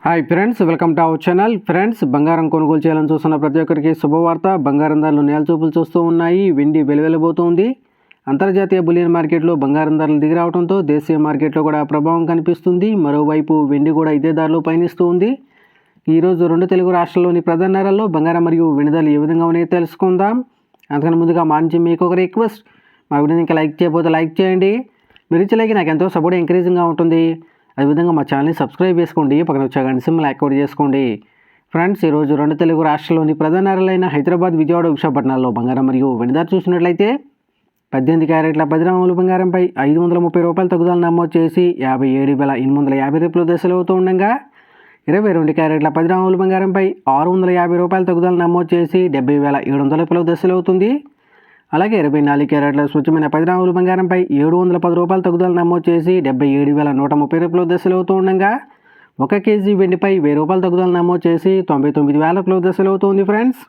Hi friends, welcome to our channel. Friends, బంగారం కొనుగోలు చేయాలని చూస్తున్న ప్రతి ఒక్కరికి శుభవార్త. బంగారం ధరలు నేలచూపులు చూస్తూ ఉన్నాయి. వెండి వెలువెలబోతోంది. అంతర్జాతీయ బులియన్ మార్కెట్లో బంగారం ధరలు దిగిరావడంతో దేశీయ మార్కెట్లో కూడా ప్రభావం కనిపిస్తుంది. మరోవైపు వెండి కూడా ఇదే దారిలో పయనిస్తూ ఉంది. ఈరోజు రెండు తెలుగు రాష్ట్రాల్లోని ప్రధాన నగరాల్లో బంగారం మరియు వెండి ధరలు ఏ విధంగా ఉన్నాయో తెలుసుకుందాం. అందుకని ముందుగా మా నుంచి మీకు ఒక రిక్వెస్ట్, మా వీడియోని ఇంకా లైక్ చేయకపోతే లైక్ చేయండి. మీరు ఇచ్చే లైక్ నాకు ఎంతో సపోర్ట్ ఎంకరేజింగ్గా ఉంటుంది. అదేవిధంగా మా ఛానల్ని సబ్స్క్రైబ్ చేసుకోండి, పక్కన వచ్చే గంట సింబల్ యాక్టివేట్ చేసుకోండి. ఫ్రెండ్స్, ఈరోజు రెండు తెలుగు రాష్ట్రాల్లోని ప్రధాన నగరాలైన హైదరాబాద్, విజయవాడ, విశాఖపట్నాల్లో బంగారం మరియు వెండి ధర చూసినట్లయితే 18 క్యారెట్ల 10 గ్రాముల బంగారంపై 530 రూపాయల తగ్గుదల నమోదు చేసి 57,850 రూపాయల దశలు అవుతూ ఉండగా 22 క్యారెట్ల 10 గ్రాముల బంగారంపై 650 రూపాయల తగ్గుదల నమోదు చేసి 70,700 రూపాయల దశలు అవుతుంది. అలాగే 24 క్యారెట్ల స్వచ్ఛమైన 10 గ్రాముల బంగారంపై 710 రూపాయల తగ్గుదల నమోదు చేసి 77,130 రూపాయల దశలు అవుతూ ఉండగా 1 కేజీ వెండిపై 1000 రూపాయల తగ్గుదల నమోదు చేసి 99,000 రూపాయల దశలు అవుతుంది. ఫ్రెండ్స్,